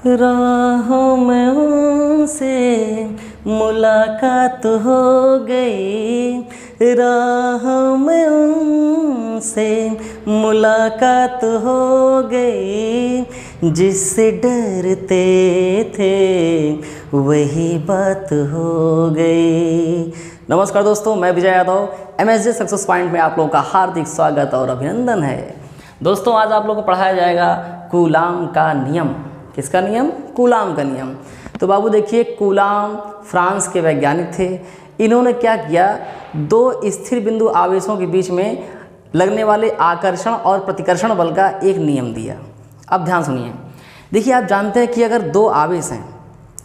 राहों में उनसे मुलाकात हो गई, राहों में उनसे मुलाकात हो गई, जिससे डरते थे वही बात हो गई। नमस्कार दोस्तों, मैं Vijay Yadav. MSJ success point में आप लोगों का हार्दिक स्वागत और अभिनंदन है। दोस्तों, आज आप लोगों को पढ़ाया जाएगा कूलाम का नियम। किसका नियम? कूलाम का नियम। तो बाबू देखिए, कूलाम फ्रांस के वैज्ञानिक थे। इन्होंने क्या किया, दो स्थिर बिंदु आवेशों के बीच में लगने वाले आकर्षण और प्रतिकर्षण बल का एक नियम दिया। अब ध्यान सुनिए। देखिए, आप जानते हैं कि अगर दो आवेश हैं,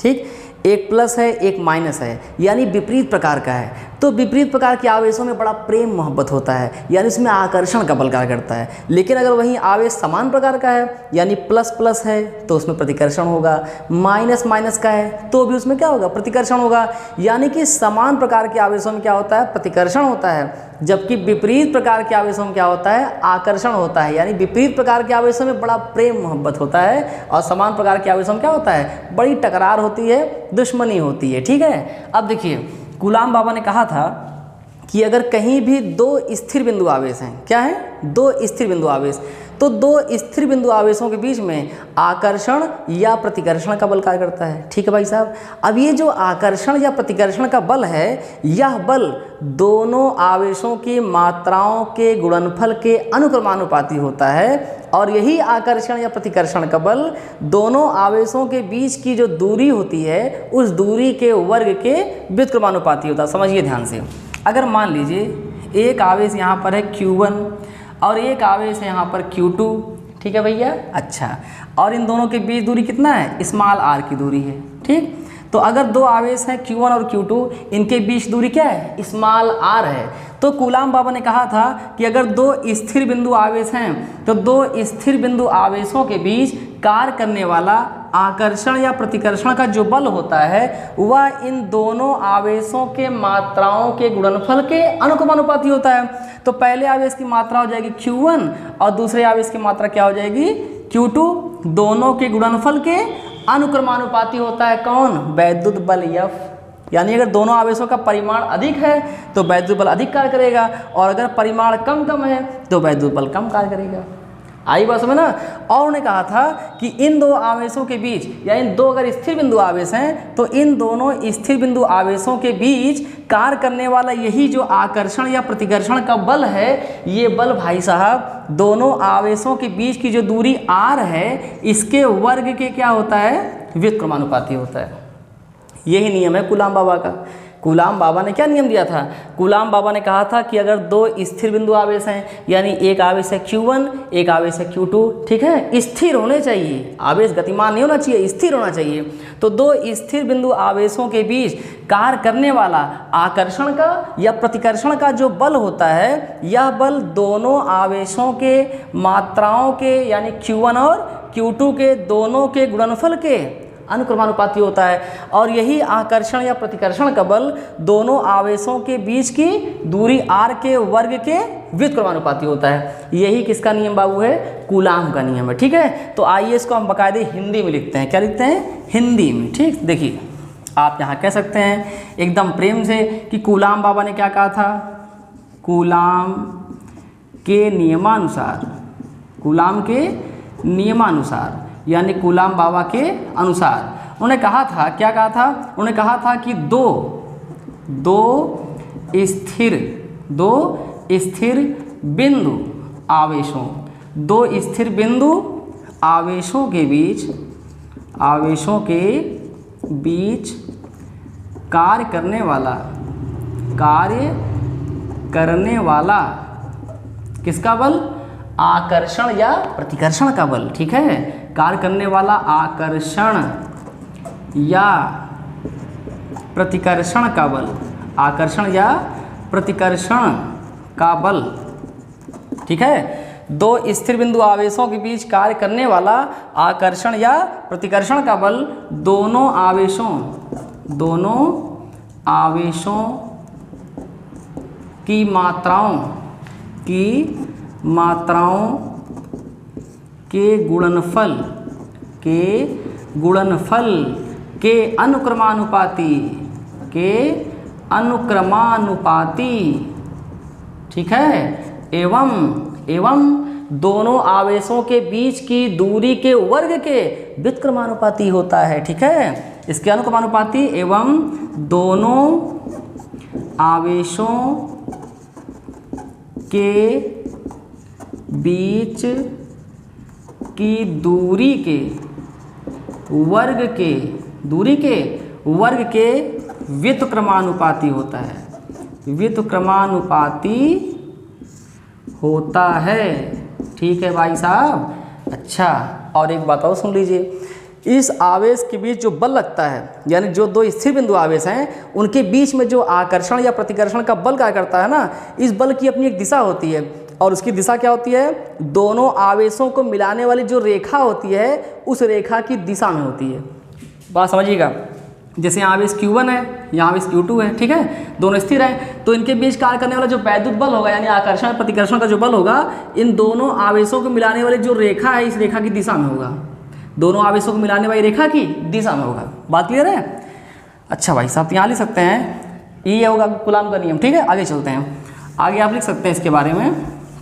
ठीक, एक प्लस है एक माइनस है, यानी विपरीत प्रकार का है, तो विपरीत प्रकार के आवेशों में बड़ा प्रेम मोहब्बत होता है, यानी उसमें आकर्षण का बल कार्य करता है। लेकिन अगर वहीं आवेश समान प्रकार का है, यानी प्लस प्लस है, तो उसमें प्रतिकर्षण होगा, माइनस माइनस का है तो भी उसमें क्या होगा, प्रतिकर्षण होगा। यानी कि समान प्रकार के आवेशों में क्या होता है, प्रतिकर्षण होता है, जबकि विपरीत प्रकार के आवेशों में क्या होता है, आकर्षण होता है। यानी विपरीत प्रकार के आवेशों में बड़ा प्रेम मोहब्बत होता है और समान प्रकार के आवेशों में क्या होता है, बड़ी टकरार होती है, दुश्मनी होती है। ठीक है। अब देखिए, कूलाम बाबा ने कहा था कि अगर कहीं भी दो स्थिर बिंदु आवेश हैं, क्या है, दो स्थिर बिंदु आवेश, तो दो स्थिर बिंदु आवेशों के बीच में आकर्षण या प्रतिकर्षण का बल कार्य करता है। ठीक है भाई साहब। अब ये जो आकर्षण या प्रतिकर्षण का बल है, यह बल दोनों आवेशों की मात्राओं के गुणनफल के अनुक्रमानुपाती होता है, और यही आकर्षण या प्रतिकर्षण का बल दोनों आवेशों के बीच की जो दूरी होती है, उस दूरी के वर्ग के व्युत्क्रमानुपाती होता है। समझिए ध्यान से। अगर मान लीजिए एक आवेश यहाँ पर है Q1 और एक आवेश है यहाँ पर Q2, ठीक है भैया। अच्छा, और इन दोनों के बीच दूरी कितना है, स्मॉल r की दूरी है। ठीक, तो अगर दो आवेश हैं Q1 और Q2, इनके बीच दूरी क्या है, स्मॉल r है। तो कूलाम बाबा ने कहा था कि अगर दो स्थिर बिंदु आवेश हैं, तो दो स्थिर बिंदु आवेशों के बीच कार्य करने वाला आकर्षण या प्रतिकर्षण का जो बल होता है, वह इन दोनों आवेशों के मात्राओं के गुणनफल के अनुक्रमानुपाती होता है। तो पहले आवेश की मात्रा हो जाएगी Q1 और दूसरे आवेश की मात्रा क्या हो जाएगी, Q2। दोनों के गुणनफल के अनुक्रमानुपाती होता है कौन, वैद्युत बल F। यानी अगर दोनों आवेशों का परिमाण अधिक है तो वैद्युत बल अधिक कार्य करेगा, और अगर परिमाण कम कम है तो वैद्युत बल कम कार्य करेगा। आई बात समझ ना। और उन्होंने कहा था कि इन दो आवेशों के बीच, या इन दो अगर स्थिर बिंदु आवेश हैं, तो इन दोनों स्थिर बिंदु आवेशों के बीच कार्य करने वाला यही जो आकर्षण या प्रतिकर्षण का बल है, ये बल भाई साहब दोनों आवेशों के बीच की जो दूरी r है, इसके वर्ग के क्या होता है, व्युत्क्रमानुपाती होता है। यही नियम है कूलाम बाबा का। कूलाम बाबा ने क्या नियम दिया था, कूलाम बाबा ने कहा था कि अगर दो स्थिर बिंदु आवेश हैं, यानी एक आवेश है Q1 एक आवेश है Q2, ठीक है, स्थिर होने चाहिए, आवेश गतिमान नहीं होना चाहिए, स्थिर होना चाहिए। तो दो स्थिर बिंदु आवेशों के बीच कार्य करने वाला आकर्षण का या प्रतिकर्षण का जो बल होता है, यह बल दोनों आवेशों के मात्राओं के, यानी Q1 और Q2 के दोनों के गुणनफल के अनुक्रमानुपाती होता है, और यही आकर्षण या प्रतिकर्षण का बल दोनों आवेशों के बीच की दूरी r के वर्ग के व्युत्क्रमानुपाती होता है। यही किसका नियम बाबू है, कूलाम का नियम है। ठीक है। तो आइए इसको हम बाकायदे हिंदी में लिखते हैं। क्या लिखते हैं, हिंदी में। ठीक, देखिए आप यहाँ कह सकते हैं एकदम प्रेम से कि कूलाम बाबा ने क्या कहा था, कूलाम के नियमानुसार, कूलाम के नियमानुसार, यानी कूलाम बाबा के अनुसार उन्होंने कहा था, क्या कहा था, उन्होंने कहा था कि दो स्थिर बिंदु आवेशों, दो स्थिर बिंदु आवेशों के बीच कार्य करने वाला किसका बल, आकर्षण या प्रतिकर्षण का बल। ठीक है, कार्य करने वाला आकर्षण या प्रतिकर्षण का बल, आकर्षण या प्रतिकर्षण का बल। ठीक है, दो स्थिर बिंदु आवेशों के बीच कार्य करने वाला आकर्षण या प्रतिकर्षण का बल दोनों आवेशों की मात्राओं के गुणनफल के अनुक्रमानुपाती, ठीक है, एवं दोनों आवेशों के बीच की दूरी के वर्ग के व्युत्क्रमानुपाती होता है, ठीक है, इसके अनुक्रमानुपाती एवं दोनों आवेशों के बीच की दूरी के वर्ग के व्युत्क्रमानुपाती होता है, ठीक है भाई साहब। अच्छा, और एक बात और सुन लीजिए, इस आवेश के बीच जो बल लगता है, यानी जो दो स्थिर बिंदु आवेश हैं उनके बीच में जो आकर्षण या प्रतिकर्षण का बल क्या करता है ना, इस बल की अपनी एक दिशा होती है, और उसकी दिशा क्या होती है, दोनों आवेशों को मिलाने वाली जो रेखा होती है उस रेखा की दिशा में होती है। बात समझिएगा, जैसे यहाँ आवेश Q1 है, यहाँ आवेश Q2 है, ठीक है, दोनों स्थिर हैं, तो इनके बीच कार्य करने वाला जो वैद्युत बल होगा, यानी आकर्षण प्रतिकर्षण का जो बल होगा, इन दोनों आवेशों को मिलाने वाली जो रेखा है इस रेखा की दिशा में होगा, दोनों आवेशों को मिलाने वाली रेखा की दिशा में होगा। बात क्लियर है? अच्छा भाई साहब, यहाँ लिख सकते हैं, ये होगा कूलाम का नियम, ठीक है। आगे चलते हैं, आगे आप लिख सकते हैं इसके बारे में,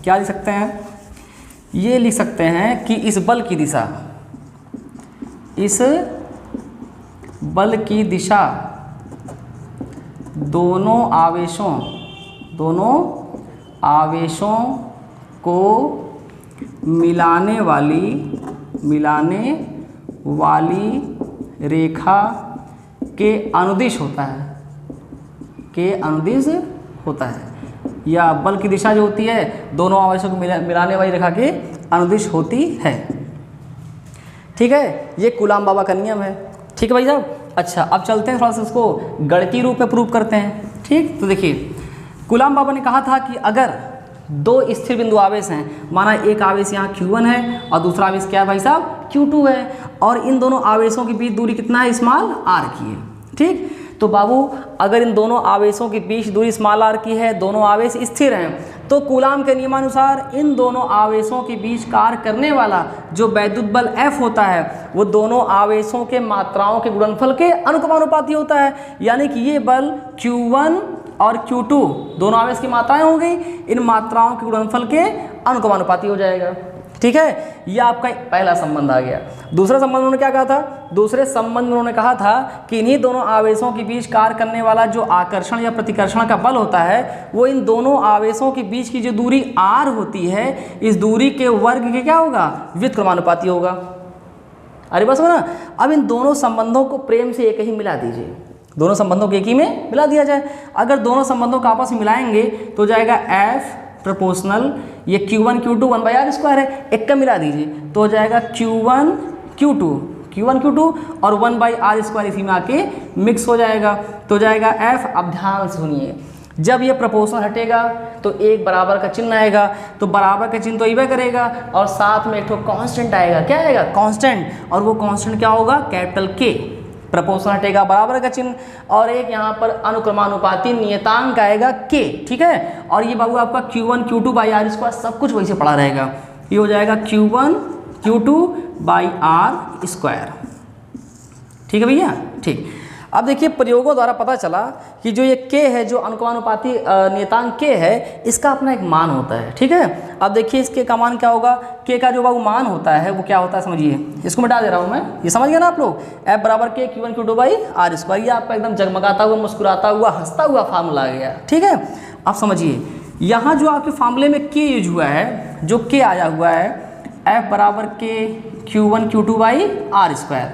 क्या लिख सकते हैं, ये लिख सकते हैं कि इस बल की दिशा दोनों आवेशों को मिलाने वाली रेखा के अनुदिश होता है, या बल की दिशा जो होती है दोनों आवेशों को मिलाने वाली रेखा के अनुदिश होती है, ठीक है। ये कूलाम बाबा का नियम है, ठीक है भाई साहब। अच्छा, अब चलते हैं थोड़ा सा इसको गणितीय रूप में प्रूव करते हैं, ठीक। तो देखिए, कूलाम बाबा ने कहा था कि अगर दो स्थिर बिंदु आवेश हैं, माना एक आवेश यहाँ Q1 है और दूसरा आवेश क्या है भाई साहब, Q2 है, और इन दोनों आवेशों के बीच दूरी कितना है, स्मॉल r की है, ठीक। तो बाबू, अगर इन दोनों आवेशों के बीच दूरी स्मॉल r की है, दोनों आवेश स्थिर हैं, तो कूलाम के नियमानुसार इन दोनों आवेशों के बीच कार्य करने वाला जो वैद्युत बल F होता है वो दोनों आवेशों के मात्राओं के गुणनफल के अनुक्रमानुपाती होता है, यानी कि ये बल Q1 और Q2 दोनों आवेश की मात्राएं हो गई, इन मात्राओं के गुणनफल के अनुक्रमानुपाती हो जाएगा, ठीक है। ये आपका पहला संबंध आ गया। दूसरा संबंध उन्होंने क्या कहा था, दूसरे संबंध में उन्होंने कहा था कि इन्हीं दोनों आवेशों के बीच कार्य करने वाला जो आकर्षण या प्रतिकर्षण का बल होता है वो इन दोनों आवेशों के बीच की जो दूरी r होती है, इस दूरी के वर्ग के क्या होगा, व्युत्क्रमानुपाती होगा। अरे बस ना, अब इन दोनों संबंधों को प्रेम से एक ही मिला दीजिए, दोनों संबंधों को एक ही में मिला दिया जाए। अगर दोनों संबंधों को आपस में मिलाएंगे तो जाएगा F प्रोपोर्शनल, ये Q1 Q2 1/r² है, एक का मिला दीजिए तो हो जाएगा Q1 Q2 और 1/r² इसी में आके मिक्स हो जाएगा, तो जाएगा F। अब ध्यान से सुनिए, जब ये प्रोपोर्शनल हटेगा तो एक बराबर का चिन्ह आएगा, तो बराबर का चिन्ह तो इवे करेगा और साथ में एक तो कांस्टेंट आएगा, क्या आएगा, कांस्टेंट, और वो कांस्टेंट क्या होगा, कैपिटल K। प्रपोर्शनल हटेगा, बराबर का चिन्ह, और एक यहाँ पर अनुक्रमानुपाती नियतांक आएगा K, ठीक है। और ये बाबू आपका Q1 Q2/r² सब कुछ वही से पड़ा रहेगा, ये हो जाएगा Q1 Q2/r², ठीक है भैया, ठीक। अब देखिए, प्रयोगों द्वारा पता चला कि जो ये K है, जो अनुक्रमानुपाती नियतांक K है, इसका अपना एक मान होता है, ठीक है। अब देखिए इस K का मान क्या होगा, K का जो बाबू मान होता है वो क्या होता है, समझिए, इसको मिटा दे रहा हूँ मैं, ये समझ गया ना आप लोग। F बराबर K Q1 Q2/r², ये आपका एकदम जगमगाता हुआ, मुस्कुराता हुआ, हंसता हुआ फार्मूला आ गया, ठीक है। अब समझिए, यहाँ जो आपके फार्मूले में K यूज हुआ है, जो K आया हुआ है F बराबर K Q1 Q2/r²,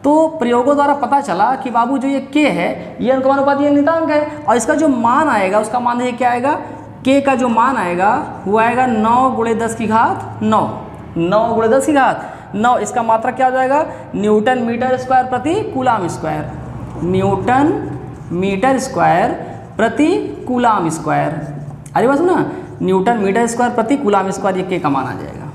तो प्रयोगों द्वारा पता चला कि बाबू जो ये K है ये अनुक्रमानुपाती नियतांक है, और इसका जो मान आएगा उसका मान देखिए क्या आएगा, K का जो मान आएगा वो आएगा 9 × 10 की घात 9, 9 × 10 की घात 9। इसका मात्रा क्या हो जाएगा, न्यूटन मीटर स्क्वायर प्रति coulomb square, newton meter square प्रति कूलाम स्क्वायर। अरे बात ना, न्यूटन मीटर स्क्वायर प्रति कूलाम स्क्वायर, ये K का मान आ जाएगा।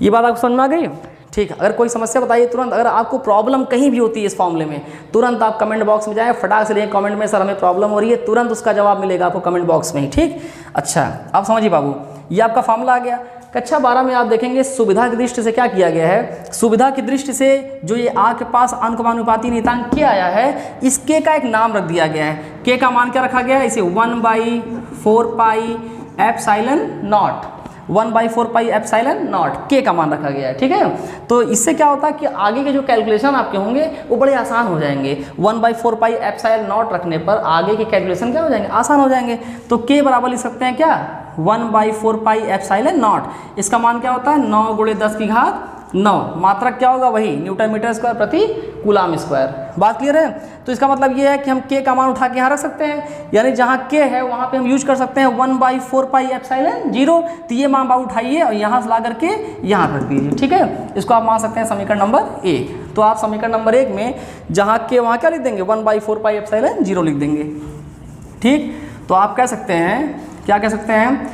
ये बात आपको समझ में आ गई, ठीक। अगर कोई समस्या बताइए तुरंत, अगर आपको प्रॉब्लम कहीं भी होती है इस फॉर्मूले में, तुरंत आप कमेंट बॉक्स में जाएं, फटाक से लिखें कमेंट में सर हमें प्रॉब्लम हो रही है, तुरंत उसका जवाब मिलेगा आपको कमेंट बॉक्स में ही, ठीक। अच्छा, आप समझिए बाबू, ये आपका फॉर्मूला आ गया। कक्षा 12 में आप देखेंगे सुविधा की दृष्टि से क्या किया गया है। सुविधा की दृष्टि से जो ये आ के पास अंकमानुपाती नियतांक के आया है, इस के का एक नाम रख दिया गया है। के का मान क्या रखा गया है, इसे 1/4 pi epsilon not, 1/4 pi epsilon not के का मान रखा गया है। ठीक है, तो इससे क्या होता है कि आगे के जो कैलकुलेशन आपके होंगे वो बड़े आसान हो जाएंगे। 1/4 पाई एप्सिलॉन नॉट रखने पर आगे के कैलकुलेशन क्या हो जाएंगे, आसान हो जाएंगे। तो के बराबर लिख सकते हैं क्या, 1/4 पाई एप्सिलॉन नॉट। इसका मान क्या होता है, 9 × 10 की घात 9। मात्रक क्या होगा, वही न्यूटन मीटर स्क्वायर प्रति कूलाम स्क्वायर। बात क्लियर है। तो इसका मतलब ये है कि हम के का मान उठा के यहाँ रख सकते हैं, यानी जहाँ के है वहाँ पे हम यूज कर सकते हैं 1/4 पाई एप्सिलॉन 0। तो ये मान बाबू उठाइए और यहाँ से ला करके यहाँ रख दीजिए। ठीक है, इसको आप मान सकते हैं समीकरण नंबर 1। तो आप समीकरण नंबर 1 में जहाँ के वहाँ क्या लिख देंगे, 1/4 पाई एप्सिलॉन 0 लिख देंगे। ठीक, तो आप कह सकते हैं, क्या कह सकते हैं,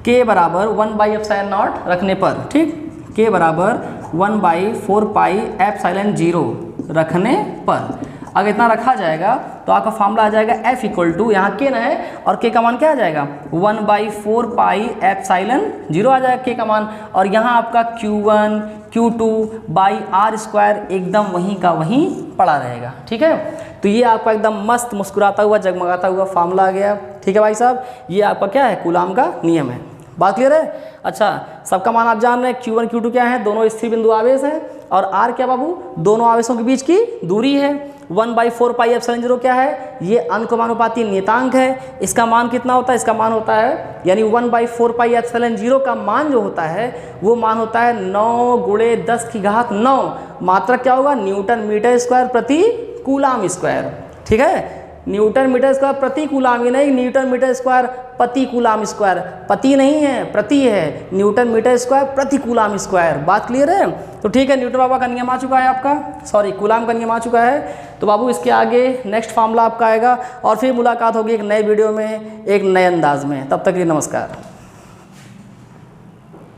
के बराबर 1/एप्सिलॉन रखने पर, ठीक, के बराबर 1/4 पाई एप्सिलॉन 0 रखने पर अगर इतना रखा जाएगा तो आपका फॉर्मूला आ जाएगा F = यहाँ के ना है और के का मान क्या आ जाएगा, 1/4 पाई एप्सिलॉन 0 आ जाएगा के का मान। और यहाँ आपका Q1 Q2/r² एकदम वहीं का वहीं पड़ा रहेगा। ठीक है, तो ये आपका एकदम मस्त मुस्कुराता हुआ जगमगाता हुआ फार्मूला आ गया। ठीक है भाई साहब, ये आपका क्या है, कूलाम का नियम है। बात क्लियर है। अच्छा, सबका मान आप जान रहे हैं, Q1 Q2 क्या है, दोनों स्थिर बिंदु आवेश है, और R क्या बाबू, दोनों आवेशों के बीच की दूरी है। 1/4 पाई एप्सिलॉन 0 क्या है, ये अंकमानुपाती नियतांक है। इसका मान कितना होता है, इसका मान होता है, यानी 1/4 पाई एप्सिलॉन 0 का मान जो होता है वो मान होता है 9 × 10 की घात 9। मात्रक क्या होगा, न्यूटन मीटर स्क्वायर प्रति कूलाम स्क्वायर। ठीक है, न्यूटन मीटर स्क्वायर प्रति कूलाम, ये नहीं न्यूटन मीटर स्क्वायर प्रति कूलाम स्क्वायर, पति नहीं है प्रति है, न्यूटन मीटर स्क्वायर प्रति कूलाम स्क्वायर। बात क्लियर है। तो ठीक है, न्यूटन बाबा का नियम आ चुका है आपका, सॉरी कूलाम का नियम आ चुका है। तो बाबू इसके आगे नेक्स्ट फार्मूला आपका आएगा और फिर मुलाकात होगी एक नए वीडियो में एक नए अंदाज में। तब तक के लिए नमस्कार।